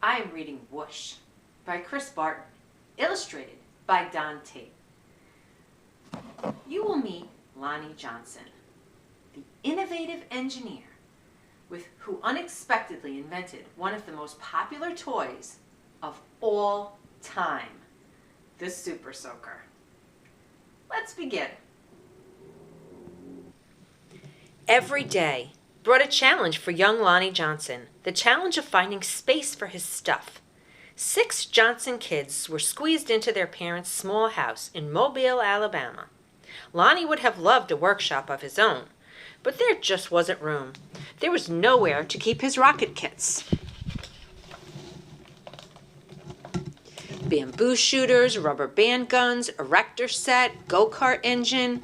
I am reading Whoosh by Chris Barton, illustrated by Don Tate. You will meet Lonnie Johnson, the innovative engineer who unexpectedly invented one of the most popular toys of all time, the Super Soaker. Let's begin. Every day brought a challenge for young Lonnie Johnson, the challenge of finding space for his stuff. 6 Johnson kids were squeezed into their parents' small house in Mobile, Alabama. Lonnie would have loved a workshop of his own, but there just wasn't room. There was nowhere to keep his rocket kits. Bamboo shooters, rubber band guns, erector set, go-kart engine,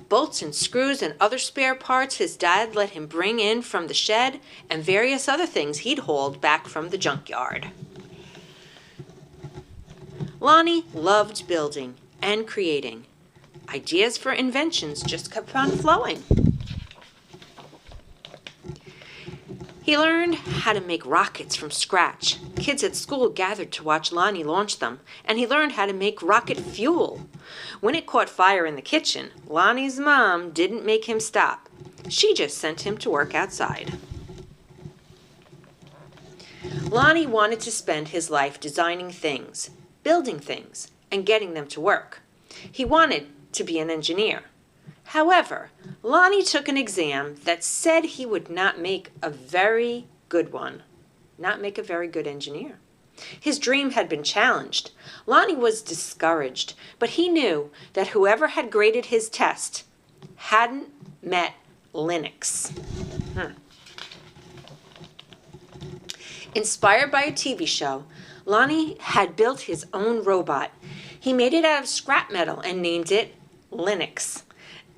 bolts and screws and other spare parts his dad let him bring in from the shed, and various other things he'd hauled back from the junkyard. Lonnie loved building and creating. Ideas for inventions just kept on flowing. He learned how to make rockets from scratch. Kids at school gathered to watch Lonnie launch them, and he learned how to make rocket fuel. When it caught fire in the kitchen, Lonnie's mom didn't make him stop. She just sent him to work outside. Lonnie wanted to spend his life designing things, building things, and getting them to work. He wanted to be an engineer. However, Lonnie took an exam that said he would not make a very good one, not make a very good engineer. His dream had been challenged. Lonnie was discouraged, but he knew that whoever had graded his test hadn't met Linux. Inspired by a TV show, Lonnie had built his own robot. He made it out of scrap metal and named it Linux.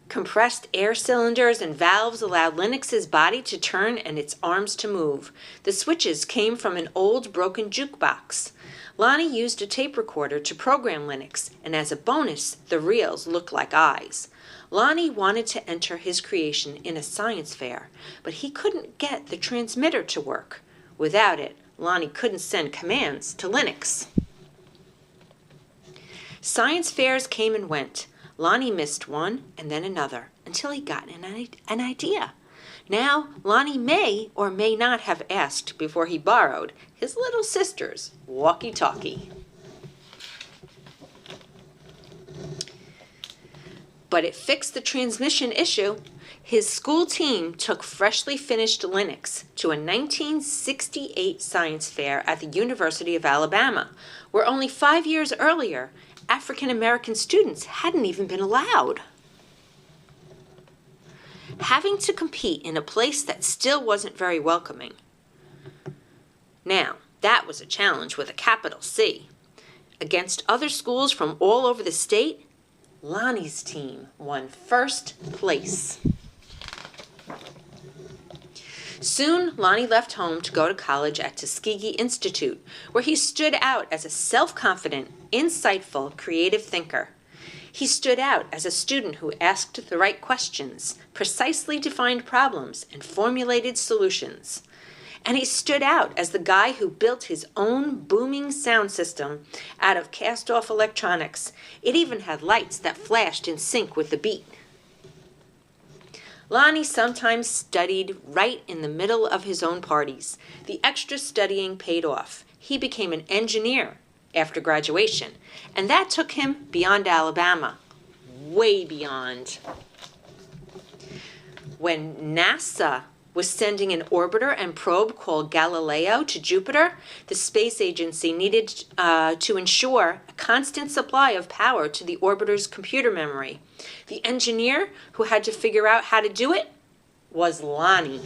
Compressed air cylinders and valves allowed Linux's body to turn and its arms to move. The switches came from an old broken jukebox. Lonnie used a tape recorder to program Linux, and as a bonus, the reels looked like eyes. Lonnie wanted to enter his creation in a science fair, but he couldn't get the transmitter to work. Without it, Lonnie couldn't send commands to Linux. Science fairs came and went. Lonnie missed one and then another until he got an idea. Now, Lonnie may or may not have asked before he borrowed his little sister's walkie-talkie. But it fixed the transmission issue. His school team took freshly finished Linux to a 1968 science fair at the University of Alabama, where only 5 years earlier, African-American students hadn't even been allowed. Having to compete in a place that still wasn't very welcoming. Now, that was a challenge with a capital C. Against other schools from all over the state, Lonnie's team won first place. Soon, Lonnie left home to go to college at Tuskegee Institute, where he stood out as a self-confident, insightful, creative thinker. He stood out as a student who asked the right questions, precisely defined problems, and formulated solutions. And he stood out as the guy who built his own booming sound system out of cast-off electronics. It even had lights that flashed in sync with the beat. Lonnie sometimes studied right in the middle of his own parties. The extra studying paid off. He became an engineer after graduation, and that took him beyond Alabama, way beyond. When NASA was sending an orbiter and probe called Galileo to Jupiter, the space agency needed to ensure a constant supply of power to the orbiter's computer memory. The engineer who had to figure out how to do it was Lonnie.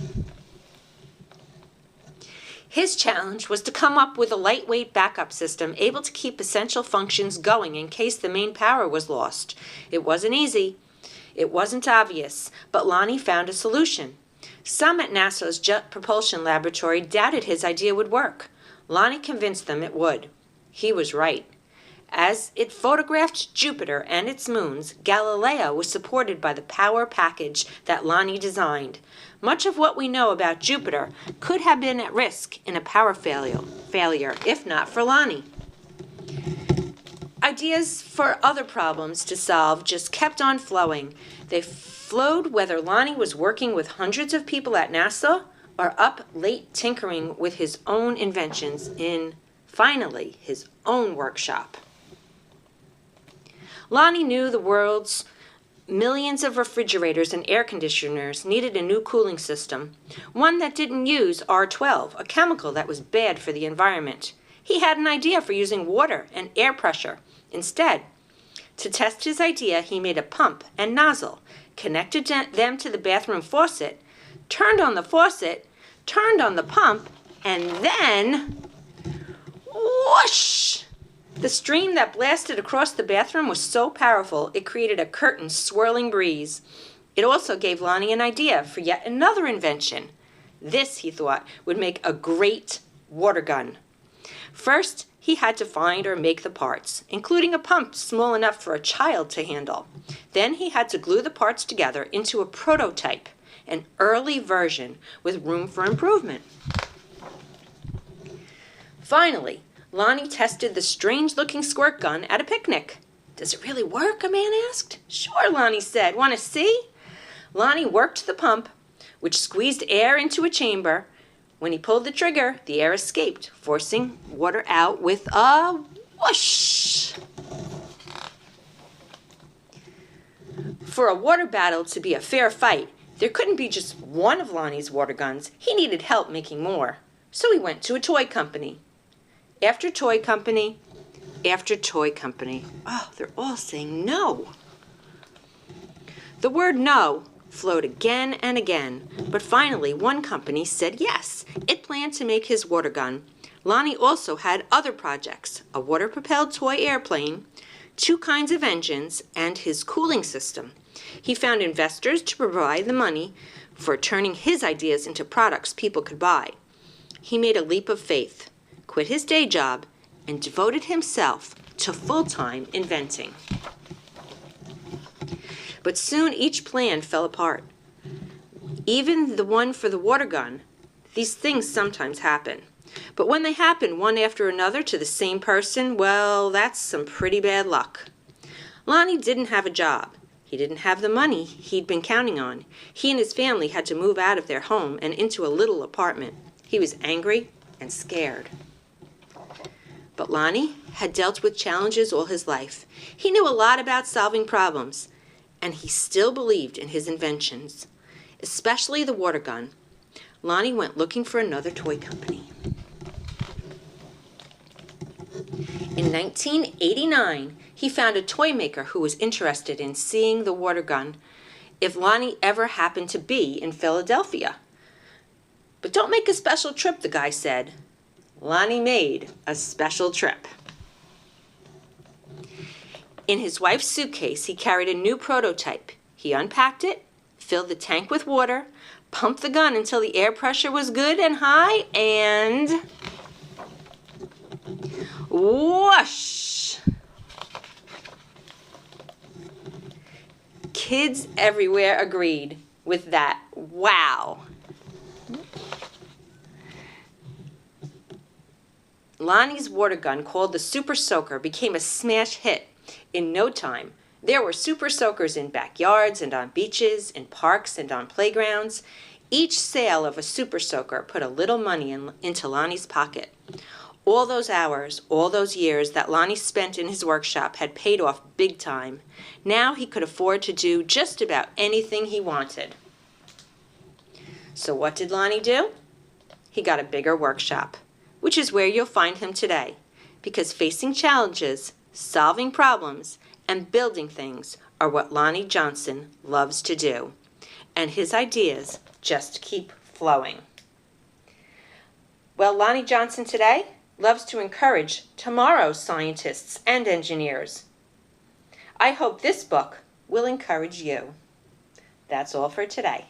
His challenge was to come up with a lightweight backup system able to keep essential functions going in case the main power was lost. It wasn't easy. It wasn't obvious, but Lonnie found a solution. Some at NASA's Jet Propulsion Laboratory doubted his idea would work. Lonnie convinced them it would. He was right. As it photographed Jupiter and its moons, Galileo was supported by the power package that Lonnie designed. Much of what we know about Jupiter could have been at risk in a power failure if not for Lonnie. Ideas for other problems to solve just kept on flowing. They flowed whether Lonnie was working with hundreds of people at NASA or up late tinkering with his own inventions in, finally, his own workshop. Lonnie knew the world's millions of refrigerators and air conditioners needed a new cooling system, one that didn't use R12, a chemical that was bad for the environment. He had an idea for using water and air pressure instead. To test his idea, he made a pump and nozzle, connected them to the bathroom faucet, turned on the faucet, turned on the pump, and then, whoosh! The stream that blasted across the bathroom was so powerful it created a curtain swirling breeze. It also gave Lonnie an idea for yet another invention. This, he thought, would make a great water gun. First, he had to find or make the parts, including a pump small enough for a child to handle. Then he had to glue the parts together into a prototype, an early version with room for improvement. Finally, Lonnie tested the strange-looking squirt gun at a picnic. "Does it really work?" a man asked. "Sure," Lonnie said. "Want to see?" Lonnie worked the pump, which squeezed air into a chamber. When he pulled the trigger, the air escaped, forcing water out with a whoosh. For a water battle to be a fair fight, there couldn't be just one of Lonnie's water guns. He needed help making more. So he went to a toy company. After toy company, after toy company. Oh, they're all saying no. The word no flowed again and again, but finally one company said yes. It planned to make his water gun. Lonnie also had other projects, a water-propelled toy airplane, 2 kinds of engines, and his cooling system. He found investors to provide the money for turning his ideas into products people could buy. He made a leap of faith, quit his day job, and devoted himself to full-time inventing. But soon each plan fell apart. Even the one for the water gun. These things sometimes happen. But when they happen one after another to the same person, well, that's some pretty bad luck. Lonnie didn't have a job. He didn't have the money he'd been counting on. He and his family had to move out of their home and into a little apartment. He was angry and scared. But Lonnie had dealt with challenges all his life. He knew a lot about solving problems, and he still believed in his inventions, especially the water gun. Lonnie went looking for another toy company. In 1989, he found a toy maker who was interested in seeing the water gun if Lonnie ever happened to be in Philadelphia. "But don't make a special trip," the guy said. Lonnie made a special trip. In his wife's suitcase, he carried a new prototype. He unpacked it, filled the tank with water, pumped the gun until the air pressure was good and high, and whoosh! Kids everywhere agreed with that. Wow! Lonnie's water gun, called the Super Soaker, became a smash hit. In no time, there were super soakers in backyards and on beaches, in parks and on playgrounds. Each sale of a Super Soaker put a little money into Lonnie's pocket. All those hours, all those years that Lonnie spent in his workshop had paid off big time. Now he could afford to do just about anything he wanted. So what did Lonnie do? He got a bigger workshop, which is where you'll find him today, because facing challenges, solving problems, and building things are what Lonnie Johnson loves to do. And his ideas just keep flowing. Well, Lonnie Johnson today loves to encourage tomorrow's scientists and engineers. I hope this book will encourage you. That's all for today.